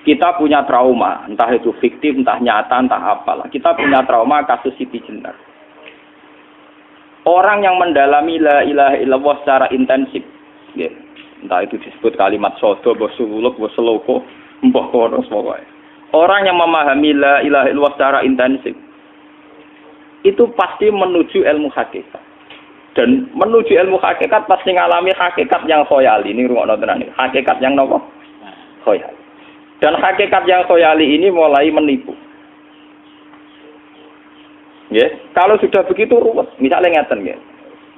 Kita punya trauma, entah itu fiktif, entah nyata, entah apalah. Kita punya trauma kasus Siti Jenar. Orang yang mendalami la ilaha illallah secara intensif, ya, entah itu disebut kalimat sodo, bosuluk, boseloko, mbah kono semua. Orang yang memahami la ilaha illallah secara intensif, itu pasti menuju ilmu hakikat. Dan menuju ilmu hakikat pasti ngalami hakikat yang khoyali. Ini rungokno tenan iki. Hakikat yang nopo? Khoyali. Dan hakikat yang khoyali ini mulai menipu. Ya, kalau sudah begitu ruwet, misalnya ngeten nggih.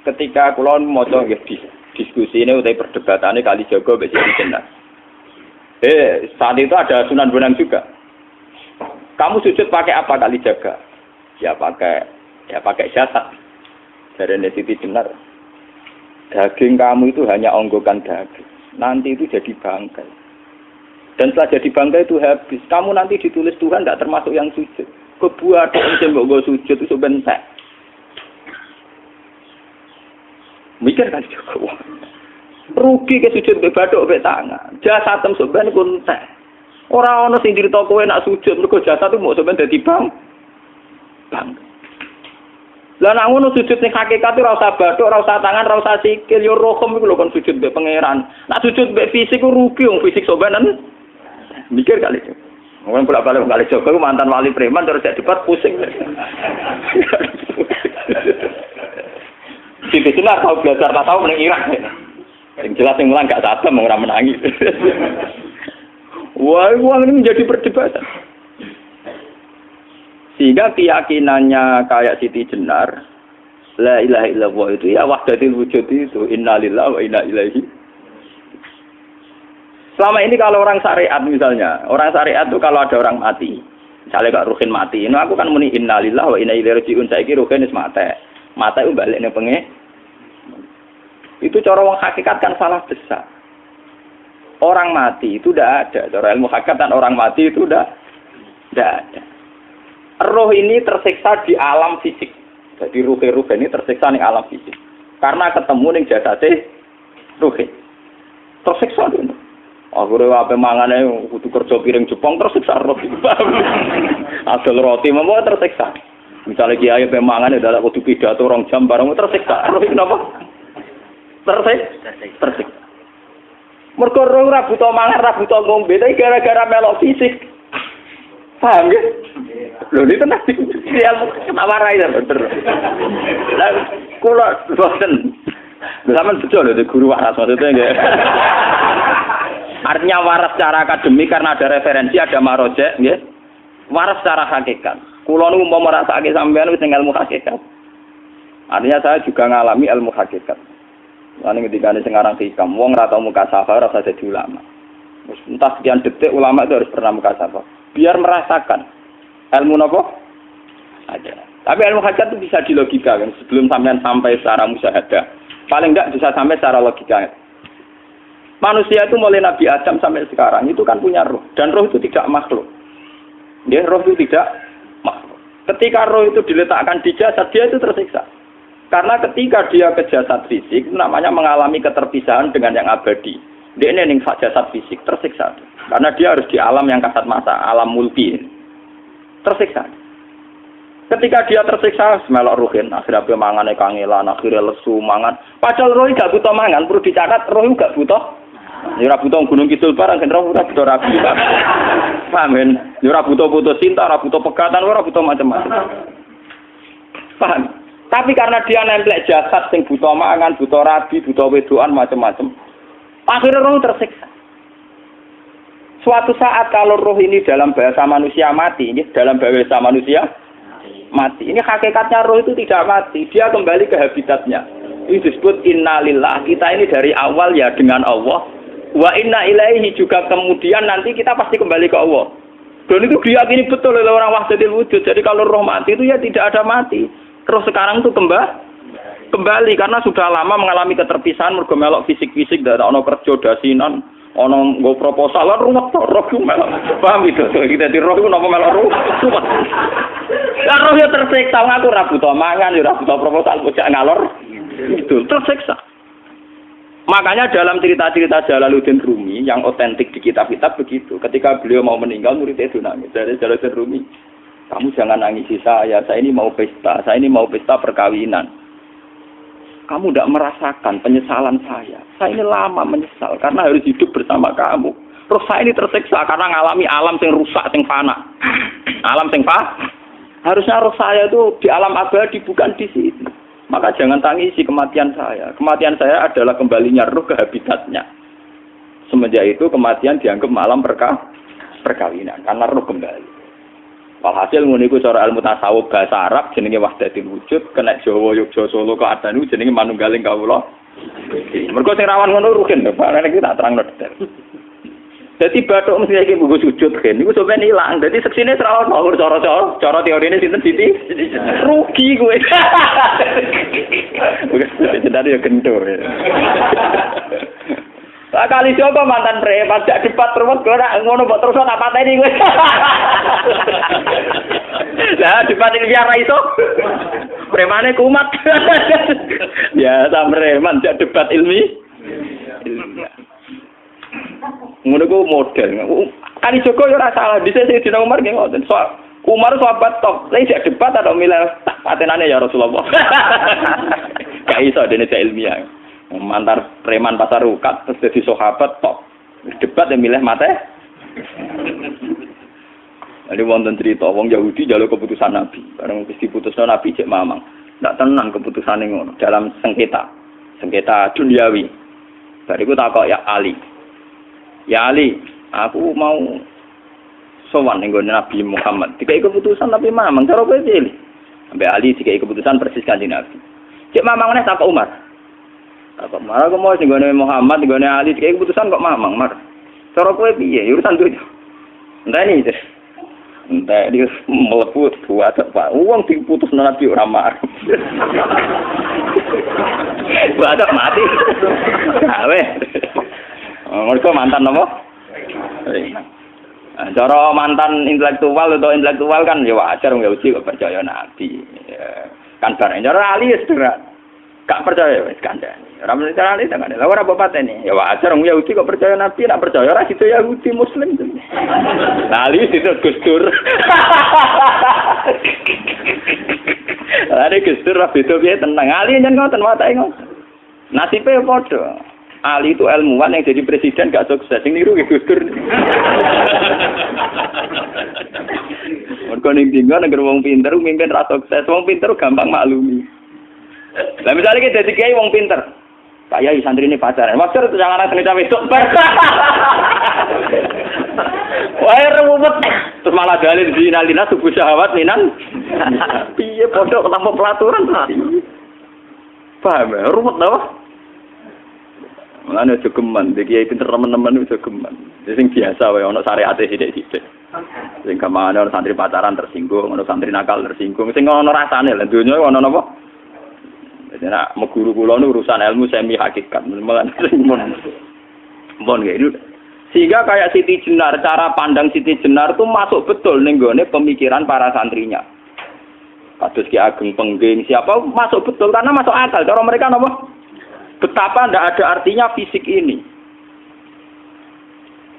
Ketika kula maca nggih diskusi ini utai perdebatannya kali jago mbek Siti Jenar. Saat itu ada Sunan Bonang juga. Kamu sujud pakai apa kali jaga? Ya pakai jasad. Dari Siti Jenar. Daging kamu itu hanya onggokan daging. Nanti itu jadi bangkai. Dan setelah jadi bangkai itu habis. Kamu nanti ditulis Tuhan tidak termasuk yang sujud. Kebuat yang mbok sujud itu bentek. Mikir kan juga. Rugi ke sujud mbek bathuk mbek tangan. Jasad tem sampean iku entek. Ora ana sing crita kowe nak sujud mergo jasad itu mok sampean dadi bang. Lah nek ngono sujud ning hakikat ora usah bathuk, ora usah tangan, ora usah sikil, yo rohem iku lho kon sujud mbek pangeran. Nak sujud mbek fisik ku rugi wong fisik sampean. Mikir kali. Wong bolak-balik kali Joko mantan wali preman terus jadi debat pusing. Siti Jenar tahu belajar tahu meneng Irak. Yang jelas yang mulang gak sadar ora menangi. Wah, uang ini menjadi perdebatan. Sehingga keyakinannya kayak Siti Jenar, la ilaha illallah itu ya wahdatul wujud itu, innalillahi wa inna ilaihi. Selama ini kalau orang syariat misalnya, orang syariat itu kalau ada orang mati, misalnya Kak Ruhin mati, ini aku kan muni innalillahi wa inna ilaihi raji'un, saiki Ruhin wis mati. Mati itu balik ning penge. Itu cara wong hakikat kan salah besar. Orang mati itu tidak ada. Cara ilmu hakikat dan orang mati itu tidak ada. Roh ini tersiksa di alam fisik. Jadi ruh ini tersiksa di alam fisik. Karena ketemu ning jasate ruh. Tersiksa itu. Akhire ape mangane kudu kerja piring Jepang tersiksa roh. Asal roti memang tersiksa. Misalnya kiai ape mangane dadak kudu pidato 2 jam bareng tersiksa. Roh kenapa? Tersiksa. Mergo roh ora buta mangan, ora buta ngombe, tapi gara-gara melok fisik. Paham ya? Lho itu nanti ilmu kenawarai ya bener. Lah kula boten. Sampeyan betul lho guru waras maksudnya nggih. Artinya waras secara akademik karena ada referensi, ada marojek nggih. Waras secara hakikat. Kula niku umpama rasake sampeyan wis ilmu hakikat. Artinya saya juga ngalami ilmu hakikat. Lan ketika sing aran hikam wong ora tau muka safar ora usah dadi ulama. Wis entah sekian detik ulama itu harus pernah muka safar. Biar merasakan ilmu napa? Ada. Tapi ilmu hakikat itu bisa dilogikakan sebelum sampean sampai secara musyahadah. Paling enggak bisa sampai secara logika. Manusia itu mulai Nabi Adam sampai sekarang itu kan punya roh dan roh itu tidak makhluk. Dia roh itu tidak makhluk. Ketika roh itu diletakkan di jasad dia itu tersiksa. Karena ketika dia ke jasad fisik namanya mengalami keterpisahan dengan yang abadi. Dia ini ning jasad fisik tersiksa. Karena dia harus di alam yang kasat mata, alam mulki. Tersiksa. Ketika dia tersiksa, melok ruhin, akhirnya dia mangane kangelan, akhirnya lesu mangan. Padahal roh gak butuh mangan, perlu dicatat roh gak butuh. Ya ora butuh gunung kidul barang, kan roh ora butuh rabi. Paham kan? Ya ora butuh putus cinta, ora butuh pegatan, ora butuh macam-macam. Paham? Tapi karena dia nemplek jasad sing butuh mangan, butuh rabi, butuh wedoan macam-macam. Akhirnya roh tersiksa. Suatu saat kalau roh ini dalam bahasa manusia mati, ini dalam bahasa manusia mati. Ini hakikatnya roh itu tidak mati, dia kembali ke habitatnya. Ini disebut innalillah. Kita ini dari awal ya dengan Allah. Wa inna ilaihi juga kemudian nanti kita pasti kembali ke Allah. Dan itu diyakini betul oleh orang wahdatul wujud. Jadi kalau roh mati itu ya tidak ada mati. Roh sekarang itu kembali karena sudah lama mengalami keterpisahan mergo melok fisik-fisik dak ono kerja dasinan, ono nggo proposal lan ruwet to roh ku melok. Paham itu? Kita di roh ku napa melok roh. Lah roh ya tersiksa aku ora butuh mangan, ora butuh proposal bocah ngalor. Itu tersiksa. Makanya dalam cerita-cerita Jalaluddin Rumi yang otentik di kitab-kitab begitu. Ketika beliau mau meninggal, muridnya itu nangis. Dari Jalaluddin Rumi, kamu jangan nangisi saya ini mau pesta, saya ini mau pesta perkawinan. Kamu tidak merasakan penyesalan saya ini lama menyesal karena harus hidup bersama kamu. Terus saya ini tersiksa karena ngalami alam yang rusak, yang fana. Alam yang fana. Harusnya roh saya itu di alam abadi, bukan di sini. Maka jangan tangisi kematian saya. Kematian saya adalah kembalinya roh ke habitatnya. Semenjak itu kematian dianggap malam perkawinan. Karena roh kembali. Walhasil nguniku cara ilmu tasawuf bahasa Arab jenenge wahdatul wujud. Kena Jawa, Yogyakarta, Solo, Keadaan jenenge manunggaling kawula. Mergo sing rawan ngono rugen. Pak iki tak terangno detail. Jadi batuk mesti iki buku sujud kan. Iku sampeyan ilang. Dadi seksine ora ono cara teorine sinten Siti. Rugi kowe. Wis jadi ya kentur. Lah kali coba mantan preman jak debat terus kowe ora ngono mbok terus tak pateni kowe. Lah debat ini biar ra iso. Premane kumat. Ya ta preman jak debat ilmi. Ngono ku model. Kali Joko yo ora salah. Dise sing dina Umar nggih ngoten. Umar sahabat top. Lah sik debat atau milih tak patenane ya Rasulullah. Gak iso dene ilmiah. Mantar preman pasar rukat terus dadi sahabat top. Debat yang milih mate. Ada wonten cerita wong Yahudi njaluk keputusan Nabi. Bareng wis diputusno Nabi cek mamang. Ndak tenan keputusane ngono dalam sengketa duniawi. Bariku takok ya Ali. Ya Ali, aku mau sowan ning Nabi Muhammad. Dikai keputusan tapi mamang cara kowe pilih. Sampai Ali dikai keputusan persis kanjeng Nabi. Cek mamang meneh takok Umar. Takok Umar aku mau sing Muhammad, ning Ali dikai keputusan kok mamang, Mar. Cara kowe piye? Urusan dunya. Enteni iki. Entah dia melepuh buat apa? Uang diputus Nabi ora marah. Buat mati. Gawe. Mereka mantan apa? Cara mantan intelektual atau intelektual kan ya wajar wong Yahudi kok percaya Nabi. Ya, kan bareng cara Ali ya sederhana. Gak percaya wis kandhani. Ora mesti cara Ali tenan. Lah ora bapatene. Ya wajar wong Yahudi kok percaya Nabi, nek percaya ora situ Yahudi Muslim. Lah Ali situ Gus Dur. Lah Gus Dur ra beda piye tenang. Ali nyen ngoten watake ngoten. Nasibe padha. Ali itu ilmuwan yang jadi presiden gak sukses. Sing niru nggih Gus Dur. Mergo ning dinggo nek wong pinter mimpin ra sukses. Wong pinter gampang maklumi. Lah misalnya kita jadi kiai wong pinter. Kayak santri ini pacaran. Maksud itu jangan asal cawe itu. Wah ruwet. Terus malah dalil zinalina subuh syahwat minan. Piye pondok tanpa pelaturan. Paham ya? Ruwet tau? Mulane aja geman, iki kiai pinter teman-teman aja geman. Sing biasa wae ana syariate sithik-sithik. Sing kamane ana santri pacaran tersinggung, ana santri nakal tersinggung. Sing ana rasane lha donya ana napa? Dadi nek meguru kula nu urusan ilmu semi hakikat. Mulane mon gitu. Sehingga kayak Siti Jenar, cara pandang Siti Jenar itu masuk betul ning gone pemikiran para santrinya. Kados Ki Ageng Pengging, siapa masuk betul karena masuk akal. Cara mereka napa? Betapa tidak ada artinya fisik ini.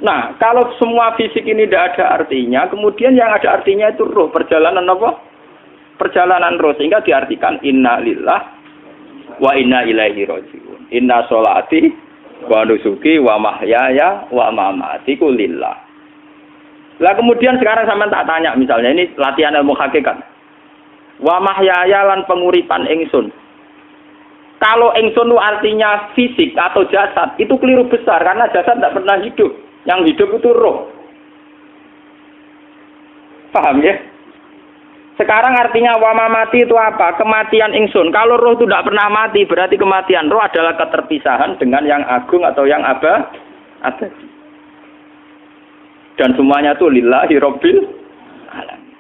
Nah, kalau semua fisik ini tidak ada artinya, kemudian yang ada artinya itu roh, perjalanan apa? Perjalanan roh, sehingga diartikan inna lillah wa inna ilaihi raji'un. Inna sholati wa nusuki wa mahyaya wa mamati ku lillah. Lah kemudian sekarang sampean tak tanya misalnya, ini latihan ilmu hakikat. Wa mahyaya lan penguripan ingsun. Kalau ingsun itu artinya fisik atau jasad, itu keliru besar karena jasad tidak pernah hidup. Yang hidup itu roh. Paham ya? Sekarang artinya wama mati itu apa? Kematian ingsun. Kalau roh itu tidak pernah mati, berarti kematian roh adalah keterpisahan dengan yang agung atau yang abadi. Dan semuanya itu lillahi rabbil alamin.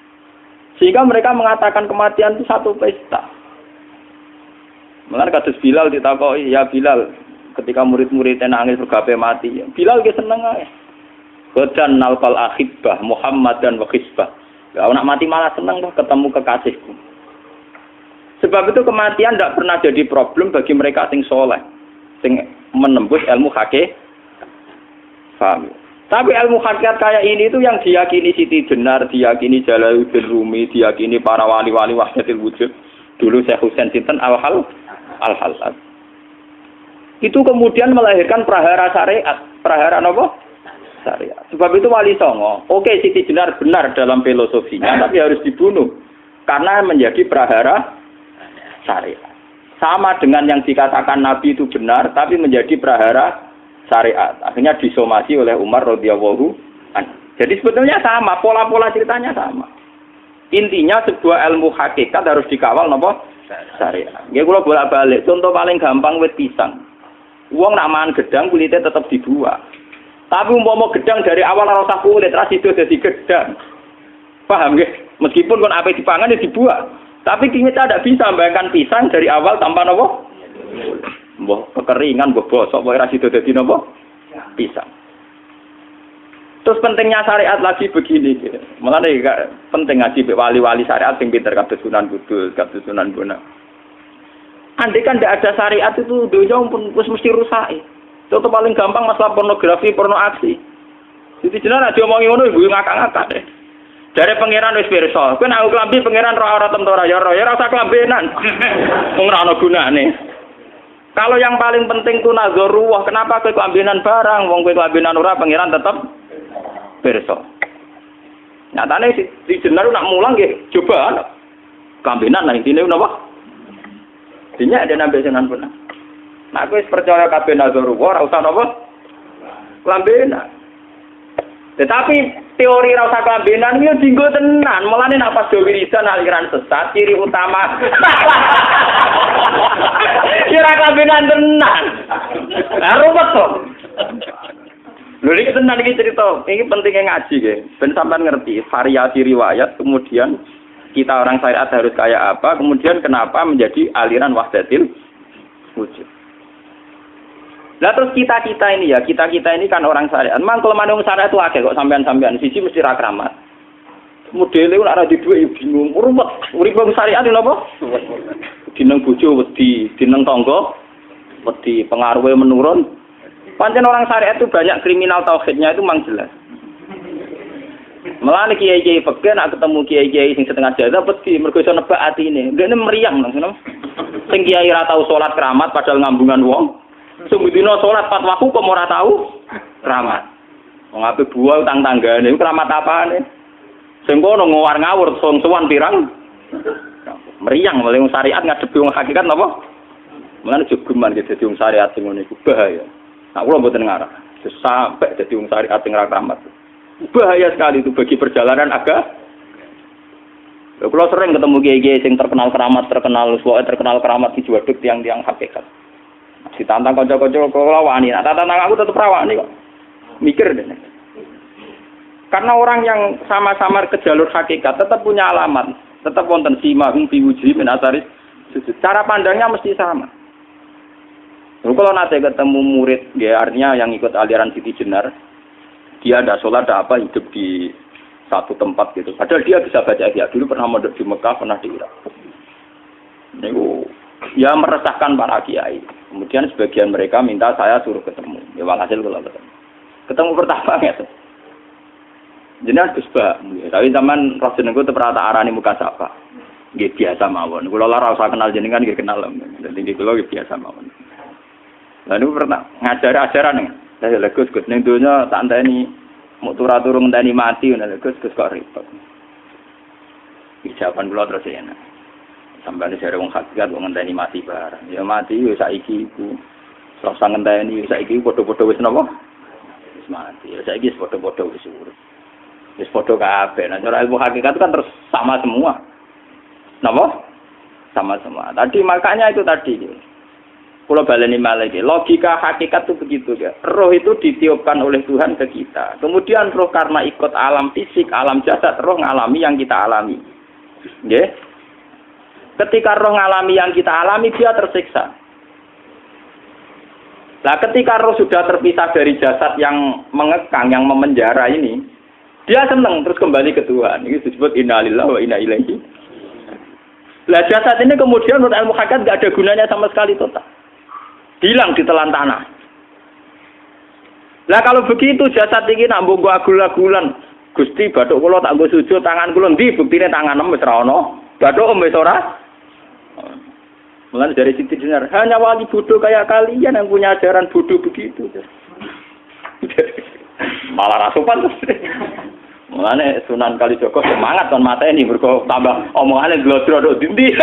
Sehingga mereka mengatakan kematian itu satu pesta. Mulane kados Bilal ditakoki, ya Bilal, ketika murid-muridnya nangis bergape mati, Bilal ge seneng ae. Godan nalqal ahibbah Muhammad dan wa hisbah. Lah nak mati malah seneng tuh ketemu kekasihku. Sebab itu kematian tidak pernah jadi problem bagi mereka sing soleh, sing menembus ilmu hakikat. Paham? Tapi ilmu hakikat kayak ini itu yang diyakini Siti Jenar, diyakini Jalaluddin Rumi, diyakini para wali-wali wahdatul wujud. Dulu Syekh Husain sinten Al-Halal. Itu kemudian melahirkan prahara syariat. Prahara apa? Syariat. Sebab itu Wali Songo, oke Siti Jenar benar dalam filosofinya, tapi harus dibunuh. Karena menjadi prahara syariat. Sama dengan yang dikatakan Nabi itu benar, tapi menjadi prahara syariat. Akhirnya disomasi oleh Umar radhiyallahu anhu. Jadi sebetulnya sama, pola-pola ceritanya sama. Intinya sebuah ilmu hakikat harus dikawal napa? Syariat. Nggih kula bolak-balik, contoh paling gampang wit pisang. Wong nak mangan gedang kulitnya tetap dibuat. Tapi umpama gedang dari awal ora usah kulit, ra sido dadi gedang. Paham nggih? Meskipun kon ape dipangan ya dibuat. Tapi kita tidak bisa membayangkan pisang dari awal tanpa napa? Mbah kekeringan, mbah bosok, mbah ra sido dadi napa? Pisang. Terus pentingnya syariat lagi begini, gitu. Mulane penting ngaji wali-wali syariat sing pinter kados Sunan Kudus, kados Sunan Bonang. Andai kan tidak ada syariat itu dunia pun mesti rusak. Contoh paling gampang masalah pornografi, porno aksi. Jadi jenengan nek diomongi ngono ibu ngakak-ngakak deh. Dari pangeran wis pirsa, kowe nek klambi pangeran ro ora tentu ya ora usah klambenan. Wong ora ana gunane. Kalau yang paling penting itu nazarullah, kenapa kowe klambenan barang, wong kowe klambenan ora pangeran tetep pirsa. Nyatane si jenar nak mulang nggih coba klambenan lah intine napa? Dinya ada nabi Sunan Bonang. Nah, aku percaya kabeh nazarullah, ora usah napa? Klambenan. Tetapi teori ora usah klambenan iki dinggo tenan. Mulane nek pas wiridan aliran sesat, ciri utama. Kira klambenan tenan. Lah ruwet to. Lha iki tenan iki cerita. Iki pentingnya ngaji nggih. Ben sampean ngerti variasi riwayat, kemudian kita orang syariat harus kayak apa, kemudian kenapa menjadi aliran wahdatil wujud. Lah terus kita ini ya, kita ini kan orang syariat. Memang kalau manung syariat itu akeh kok sampean-sampean siji mesti ra kramat. Modele ora di dhuwit ya bingung, ruwet. Urip wong syariat lho apa? Dineng bojo wedi, dineng tangga wedi, pengaruhe menurun. Pancen orang syariat itu banyak kriminal tauhidnya itu memang jelas. Mulane kiai-kiai fikih nek ketemu kiai-kiai sing setengah jadah wedi mergo iso nebak atine. Ndekne meriang langsung. Sing kiai ra tau salat keramat padahal ngambungan wong. Sumudina salat pas waktu kok ora tau keramat. Wong ape buah utang tanggane iku keramat apane? Sing kono ngawar ngawur sowan pirang. Meriang oleh wong syariat ngadepi wong hakikat napa? Mulane jogeman gitu dadi wong syariat sing ngene iku bahaya. Nah kula mboten ngarah. Sampai dadi wong syariat sing ra keramat. Bahaya sekali itu bagi perjalanan agama. Kalau sering ketemu kiai-kiai yang terkenal keramat di Juwaduk tiang-tiang hakikat. Ditantang kanca-kanca kula wani, tantang aku tetep rawani kok. Mikir deh. Karena orang yang sama-sama ke jalur hakikat tetap punya alamat, tetap wonten simahum fi wujuhi min atsari sujud. Cara pandangnya mesti sama. Kalau nanti ketemu murid, ya artinya yang ikut aliran Siti Jenar, dia ada sholat, ada apa, hidup di satu tempat gitu. Padahal dia bisa baca ihya. Dulu pernah mondok di Mekah, pernah di Irak. Itu ya meresahkan para kiai. Kemudian sebagian mereka minta saya suruh ketemu. Ya walhasil kalau ketemu pertama gitu. Jenengan Gus Ba, tapi zaman Rasul niku tetep rata arani muka sapa. Nggih biasa mawon. Kula ora usah kenal jenengan nggih kenal. Dadi kula nggih biasa mawon. Lah niku pernah ngajari ajaran nih. Saya Gus ning donya tak enteni mau turu ngenteni mati ngono Gus kok repot. Jawaban kula terus enak. Sampai sare wong hakikat wong ngenteni mati barang. Ya mati wis saiki iku. Rasa ngenteni saiki padha-padha wis napa? Wis mati. Ya saiki wis padha-padha wis urip. Wis padha kabeh. Nah cara ilmu hakikat kan terus sama semua. Napa? Sama semua. Tadi makanya itu tadi. Kalau baleni malih logika hakikat itu begitu ya. Roh itu ditiupkan oleh Tuhan ke kita. Kemudian roh karena ikut alam fisik, alam jasad, roh ngalami yang kita alami. Nggih. Ketika roh ngalami yang kita alami dia tersiksa. Nah, ketika roh sudah terpisah dari jasad yang mengekang, yang memenjara ini, dia senang terus kembali ke Tuhan. Ini disebut inna lillahi wa inna ilaihi. Lah jasad ini kemudian menurut ilmu hakikat enggak ada gunanya sama sekali total. Hilang di telan tanah. Lah kalau begitu jasad iki nak mbok agul-agulan. Gusti bathuk kula tak nggo sujud tangan kula ndi buktine tanganem wis ra ono. Bathuk wis ora. Mulane dari Siti Jenar, hanya wali bodoh kayak kalian yang punya ajaran bodoh begitu. Malah rasupan. Mulane Sunan Kalijaga semangat kon mateni mergo tambah omongane glodro nduk ndi.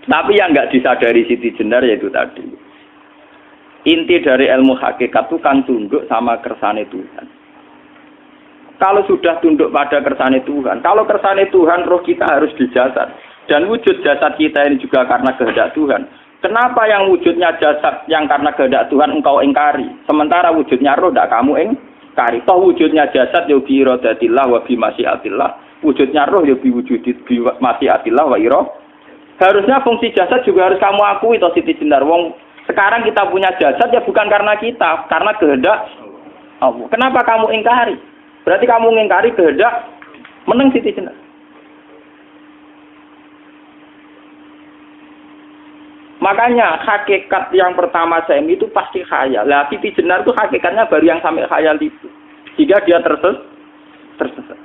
Tapi yang enggak disadari Siti Jenar yaitu tadi. Inti dari ilmu hakikat itu kan tunduk sama kersane Tuhan. Kalau sudah tunduk pada kersane Tuhan, kalau kersane Tuhan roh kita harus di jasad. Dan wujud jasad kita ini juga karena kehendak Tuhan. Kenapa yang wujudnya jasad yang karena kehendak Tuhan engkau ingkari? Sementara wujudnya roh tidak kamu ingkari. Toh wujudnya jasad ya bi iradatillah wa bi masyiatillah. Wujudnya roh ya bi wujudit bi masyiatillah wa ira. Harusnya fungsi jasad juga harus kamu akui toh Siti Jenar. Wong sekarang kita punya jasad ya bukan karena kita, karena kehendak Allah. Kenapa kamu ingkari? Berarti kamu ingkari kehendak meneng Siti Jenar. Makanya hakikat yang pertama saya itu pasti khayal. Lah Siti Jenar itu hakikatnya baru yang sampai khayal itu. Sehingga dia tersesat.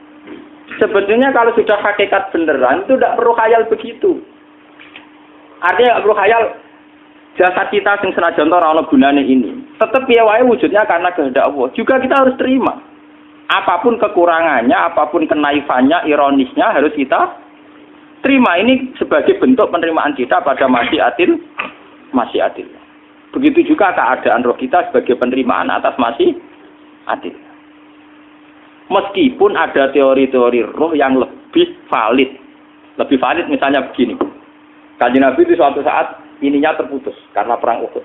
Sebetulnya kalau sudah hakikat beneran itu tidak perlu khayal begitu. Artinya tidak perlu khayal. Jasad kita sing senajan ora ana gunane ini. Tetep piye wae wujudnya karena kehendak Allah. Juga kita harus terima. Apapun kekurangannya, apapun kenaifannya, ironisnya harus kita terima. Ini sebagai bentuk penerimaan kita pada masyiatil. Begitu juga keadaan roh kita sebagai penerimaan atas masyiatil. Meskipun ada teori-teori roh yang lebih valid. Lebih valid misalnya begini. Kanjeng Nabi itu suatu saat ininya terputus karena perang Uhud.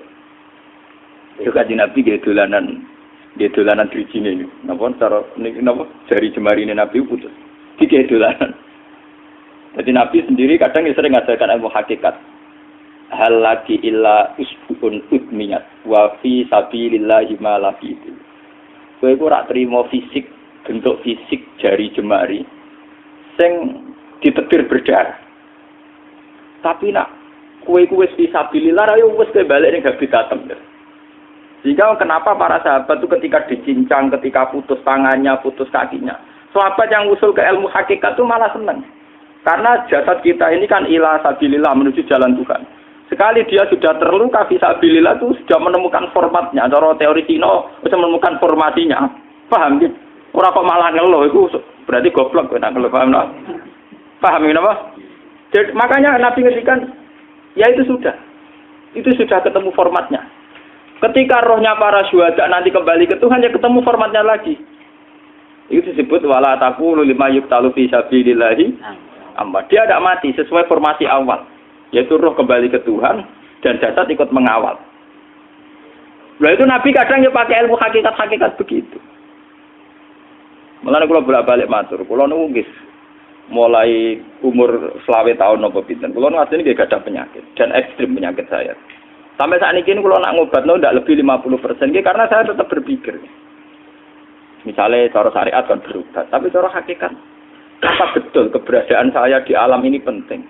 Itu Kanjeng Nabi dia dolanan drijine ini. Napa cara niki napa jari jemari ini Nabi putus. Iki dolanan. Jadi Nabi sendiri kadang sering ngajarkan ilmu hakikat. Hal lagi illa usbun udmiyat wa fi sabilillahi ma lafitu. Kowe ora trimo fisik, bentuk fisik jari jemari sing ditetir berdarah. Tapi nak kue fisabilillah ayo wis balik ning habitatem. Sehingga kenapa para sahabat itu ketika dicincang, ketika putus tangannya, putus kakinya, sahabat yang usul ke ilmu hakikat itu malah senang. Karena jasad kita ini kan ila sabilillah menuju jalan Tuhan. Sekali dia sudah terluka fisabilillah itu sudah menemukan formatnya. Cara teori Cina sudah menemukan formasinya. Paham gitu? Orang kok malah ngeluh itu berarti goblok nek ngeluh paham no? Paham kenapa? Jadi, makanya Nabi ngertikan ya itu sudah ketemu formatnya. Ketika rohnya para syuhada nanti kembali ke Tuhan ya ketemu formatnya lagi. Itu disebut wala taqulu lima yuqtalu fi sabilillahi amma. Dia tidak mati sesuai formasi awal, yaitu roh kembali ke Tuhan dan jasad ikut mengawal. Nah itu Nabi kadang ya pakai ilmu hakikat begitu. Mulane kula bolak-balik matur, kula niku nggih mulai umur 20 tahun napa pinten. Kula ngasih nggih gadah penyakit dan ekstrim penyakit saya. Sampai saat ini kula nak ngobatno ndak lebih 50% nggih karena saya tetap berpikir. Misalnya cara syariat kan berobat, tapi cara hakikat apa betul keberadaan saya di alam ini penting.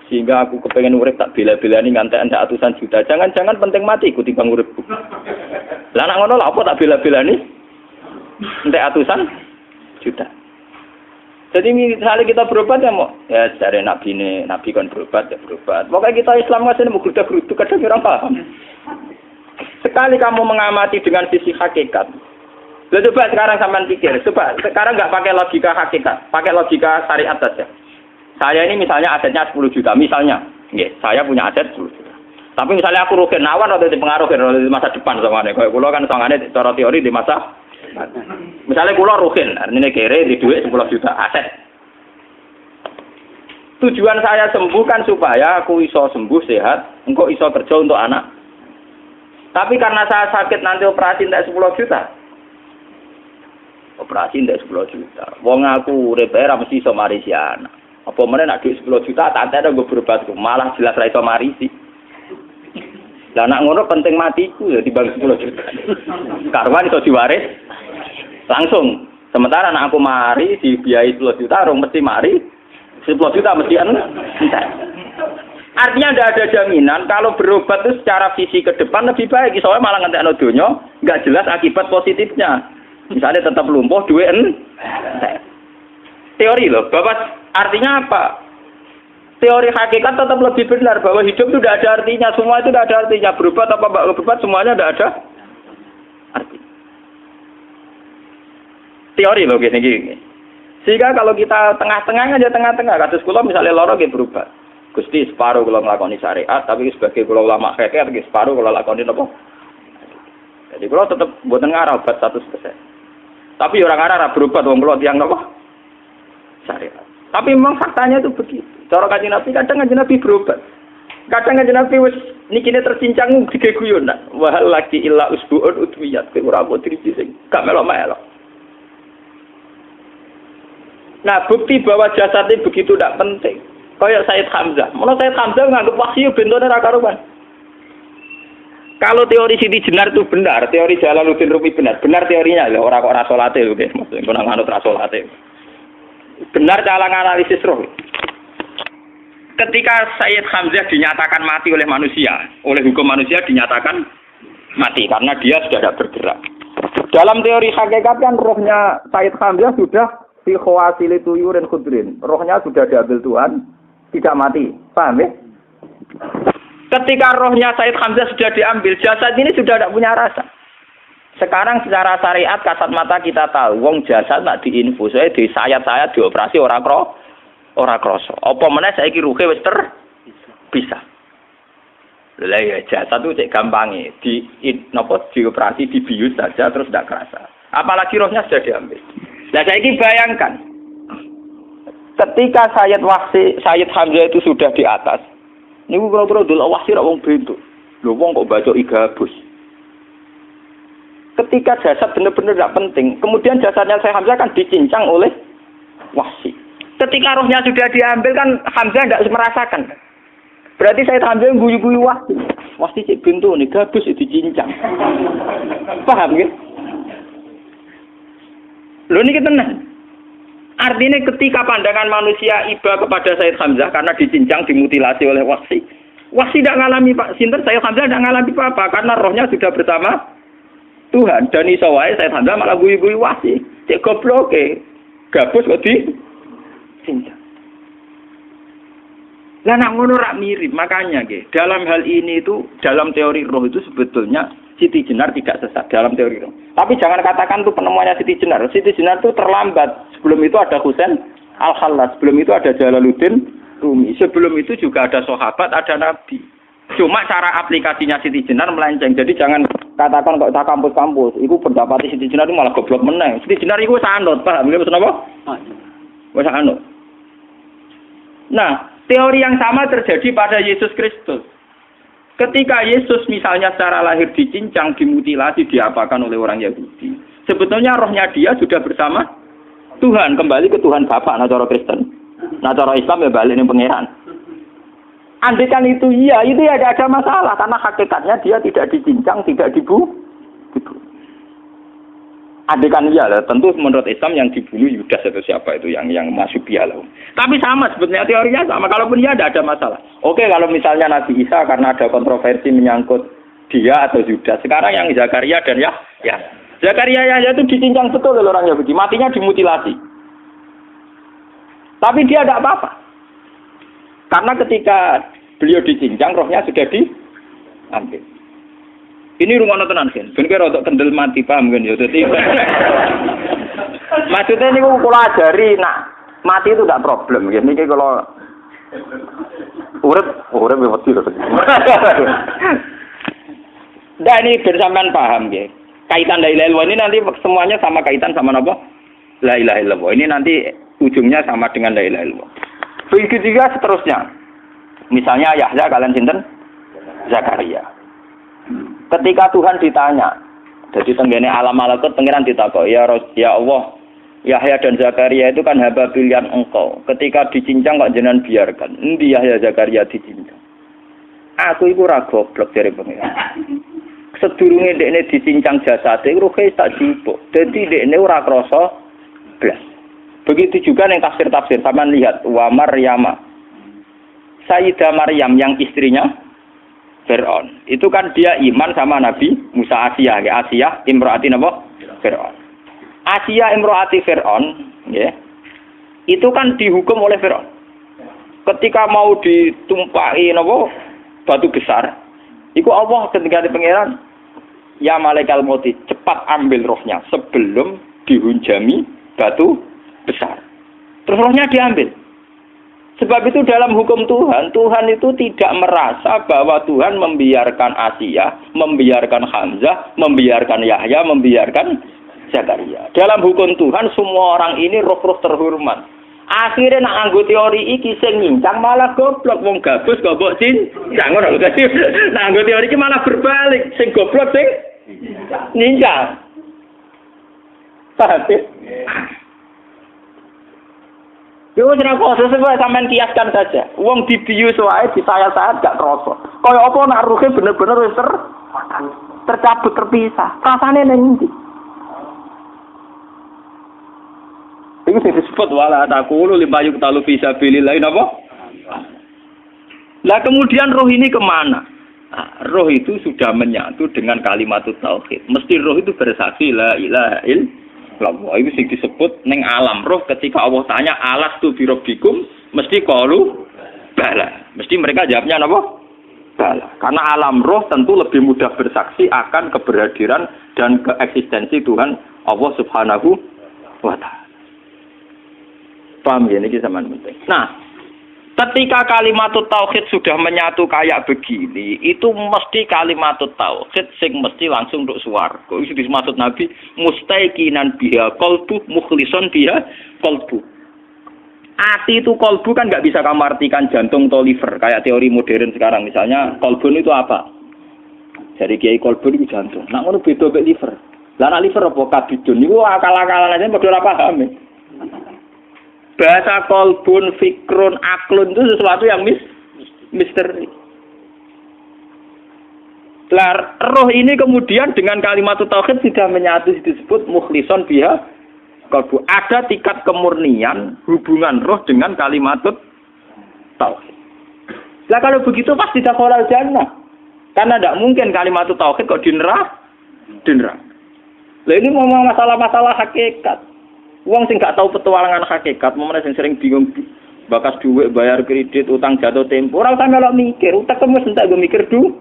Sehingga aku kepengen urip tak bela-belani ngantek ndak atusan juta. Jangan-jangan penting mati iku timbang uripku. Lah nek ngono lha apa tak bela-belani? Ndak atusan juta. Jadi misalnya kita berobat ya mau ya dari nabi kan berobat ya berobat. Pokoknya kita Islam masih mau geruda-gerudu kadang orang paham. Sekali kamu mengamati dengan sisi hakikat. Coba sekarang sampean pikir, coba sekarang nggak pakai logika hakikat, pakai logika syariat saja. Saya ini misalnya asetnya 10 juta, misalnya, saya punya aset 10 juta. Tapi misalnya aku rugi nawan atau dipengaruhi di masa depan sama nih. Kalau kulo kan soalnya cara teori di masa misalnya kulo rugen, artinya kere di duit 10 juta aset. Tujuan saya sembuh kan supaya aku iso sembuh sehat, engkau iso kerja untuk anak. Tapi karena saya sakit nanti operasi tidak 10 juta. Operasi tidak 10 juta. Wong aku repair mesti iso marisi anak. Apa meneh nak duit 10 juta tak ada gue berobat malah jelas ra iso marisi. Lah nak ngono penting matiku ya dibagi 10 juta. Karwan iso diwaris langsung. Sementara anak aku mari dibiayai 10 juta, orang mesti mari 10 juta mesti entek. Artinya tidak ada jaminan kalau berobat itu secara visi ke depan lebih baik. Soalnya malah ngentekno donya nggak jelas akibat positifnya. Misalnya tetap lumpuh teori loh. Bapak artinya apa? Teori hakikat tetap lebih benar bahwa hidup itu tidak ada artinya. Semua itu tidak ada artinya. Berobat apa enggak berobat semuanya tidak ada arti. Teori loh gini. Sehingga kalau kita tengah-tengah aja tengah-tengah. Kasus kula misalnya loro nggih berobat. Gusti separuh kula nglakoni syariat, tapi sebagai kula ulama fikih iki separuh kula lakoni napa? Jadi kula tetep mboten ngarah obat 100%. Tapi orang ngarah berobat wong kula tiyang napa? Syariat. Tapi memang faktanya itu begitu. Cara Kanjeng Nabi kadang Kanjeng Nabi berobat. Kadang Kanjeng Nabi wis nikine tercincang dige guyonan. Wa laki illa usbuun utwiyat. Ora apa driji sing gak melok-melok. Nah, bukti bahwa jasadnya begitu tidak penting. Kayak Sayyid Hamzah. Mulai Sayyid Hamzah menganggap wahyu bentone ra karuan. Kalau teori Siti Jenar itu benar, teori Jalaluddin Rumi benar teorinya lho, ora kok ra salate lho nggih, maksudnya kok nganut ra salate. Benar cara analisis roh. Ketika Sayyid Hamzah dinyatakan mati oleh manusia, oleh hukum manusia dinyatakan mati karena dia sudah tidak bergerak. Dalam teori hakikat kan rohnya Sayyid Hamzah sudah fi khawasili tuyurin khudrin. Rohnya sudah diambil Tuhan, tidak mati. Paham ya? Ketika rohnya Sayyid Hamzah sudah diambil, jasad ini sudah tidak punya rasa. Sekarang secara syariat kasat mata kita tahu, wong jasad nak diinfus, di sayat-sayat dioperasi ora kroso. Apa meneh saiki ruhe wis bisa. Lha ya jasad itu cek gampange, dioperasi dibius saja terus tidak kerasa. Apalagi rohnya sudah diambil. Nah saiki bayangkan, ketika Sayyid Hamzah itu sudah di atas, niku kira-kira delok wahsi ra wong bentuk. Lho wong kok baca igabus. Ketika jasad benar-benar tidak penting, kemudian jasadnya Sayyid Hamzah kan dicincang oleh wahsi. Ketika rohnya sudah diambil kan Hamzah tidak merasakan. Berarti Sayyid Hamzah guyu-guyu wahsi. Wahsi cek bentuk nih gabus dicincang. Paham ya? Lho niki tenan. Artinya ketika pandangan manusia iba kepada Sayyid Hamzah karena dicincang, dimutilasi oleh wahsi. Wahsi tidak mengalami Pak Sinten, Sayyid Hamzah tidak mengalami apa-apa karena rohnya sudah bersama Tuhan. Dan iso wae Sayyid Hamzah malah guyu-guyu wahsi. Cek goblok gabus kok dicincang. Lah nak ngono rak mirip, makanya dalam hal ini itu dalam teori roh itu sebetulnya Siti Jenar tidak sesat dalam teori roh. Tapi jangan katakan itu penemuannya Siti Jenar. Siti Jenar itu terlambat. Sebelum itu ada Husain Al-Khallas, sebelum itu ada Jalaluddin Rumi, sebelum itu juga ada sahabat, ada nabi. Cuma cara aplikasinya Siti Jenar melenceng. Jadi jangan katakan kok tak kampus-kampus, itu pendapat Siti Jenar itu malah goblok meneng. Siti Jenar itu sanut, paham nggih maksud apa? Wis anut. Nah, teori yang sama terjadi pada Yesus Kristus. Ketika Yesus misalnya secara lahir dicincang, dimutilasi, diapakan oleh orang Yahudi. Sebetulnya rohnya dia sudah bersama Tuhan, kembali ke Tuhan Bapa, nah cara Kristen. Nah cara Islam ya balik ning pangeran. Andaikan itu iya, itu ya tidak ada masalah karena hakikatnya dia tidak dicincang, tidak dibunuh. Andaikan iya lah, tentu menurut Islam yang dibunuh Yudas atau siapa itu yang masuk bialau. Tapi sama sebetulnya teorinya sama, kalaupun iya tidak ada masalah. Oke, kalau misalnya Nabi Isa karena ada kontroversi menyangkut dia atau Yudas. Sekarang yang Zakaria dan ya. Zakaria Yahya itu dicincang betul oleh orang Yahudi, matinya dimutilasi. Tapi dia tidak apa-apa. Karena ketika beliau dicincang, rohnya sudah diambil. Ini rumah tenan kan. Ben kira untuk kendel mati paham kan ya. Dadi maksudnya niku kula ajari nak mati itu tidak problem nggih. Niki kalau urip wedi lho. Nah ini bersamaan paham nggih. Kaitan la ilaha illallah ini nanti semuanya sama kaitan sama apa? La ilaha illallah. Ini nanti ujungnya sama dengan la ilaha illallah. Begitu juga seterusnya. Misalnya Yahya kalian sinten? Zakaria. Ketika Tuhan ditanya, jadi tenggene alam malakut pangeran ditakok, ya Allah, Yahya dan Zakaria itu kan hamba pilihan engkau. Ketika dicincang kok jenengan biarkan. Endi Yahya Zakaria dicincang? Aku iku ora goblok jare pangeran. Sedurunge dekne dicincang jasate ruhe tak jupuk. Dadi dekne ora krasa blas. Begitu juga ning tafsir-tafsir sampean lihat wa Maryama. Sayyidah Maryam yang istrinya Fir'aun. Itu kan dia iman sama Nabi Musa. Asiyah, ya Asiyah imro'ati napa? Fir'aun. Asiyah imro'ati Fir'aun, ya. Itu kan dihukum oleh Fir'aun. Ketika mau ditumpahi napa? Batu besar. Iku Allah ketika di pangeran, ya malaikat mauti, cepat ambil rohnya sebelum dihunjami batu besar. Terus rohnya diambil. Sebab itu dalam hukum Tuhan, Tuhan itu tidak merasa bahwa Tuhan membiarkan Asiyah, membiarkan Hamzah, membiarkan Yahya, membiarkan Zakaria. Dalam hukum Tuhan, semua orang ini roh-roh terhormat. Akhirnya nak anggo teori iki sing nyincang malah goblok, wong gabus goblok cincang ngono dadi. Nak anggo teori iki malah berbalik, sing goblok sing nyincang. Paham? Yo ora kok sesuai sampean kiaskan saja. Wong dibius wae disayat-sayat gak krasa. Kaya apa nak ruhe bener-bener wis tercabut terpisah. Rasane ning ndi? Iku sing disebut wala taqulu lima yuqtalu fi sabilillah napa? Lah kemudian roh ini kemana? Nah, roh itu sudah menyatu dengan kalimat tauhid. Mesti roh itu bersaksi la ilaha illallah. Itu sing disebut ning alam roh ketika Allah tanya alastu bi rabbikum mesti qalu bala. Mesti mereka jawabnya napa? Bala. Karena alam roh tentu lebih mudah bersaksi akan keberhadiran dan keeksistensi Tuhan Allah Subhanahu wa taala. Paham ya, ini sama penting. Nah, ketika kalimat tauhid sudah menyatu kayak begini, itu mesti kalimat tauhid sing mesti langsung untuk swarga. Itu dimaksud Nabi mustaiqinan biha qalbu mukhlishon biha qalbu. Ati itu qalbu kan nggak bisa kamu artikan jantung atau liver kayak teori modern sekarang. Misalnya qalbun itu apa? Jadi kiai qalbun itu jantung. Nah, ngono beda mek liver. Lah nek liver apa kabidun niku akal-akalan aja padha ora paham. Bahasa kolbun, fikrun, aklun itu sesuatu yang misteri. Roh ini kemudian dengan kalimat tauhid sudah menyatu disebut mukhlishon biha kolbu. Ada tingkat kemurnian hubungan roh dengan kalimat tauhid. Lah kalau begitu pasti dakhalal jannah. Karena tidak mungkin kalimat tauhid kok di neraka. Lah ini ngomong masalah-masalah hakikat. Wong sing gak tahu petualangan hakikat, momene sing sering bingung bakas duit, bayar kredit, utang jatuh tempo, ora usah melok mikir, utek wis entek go mikir duit.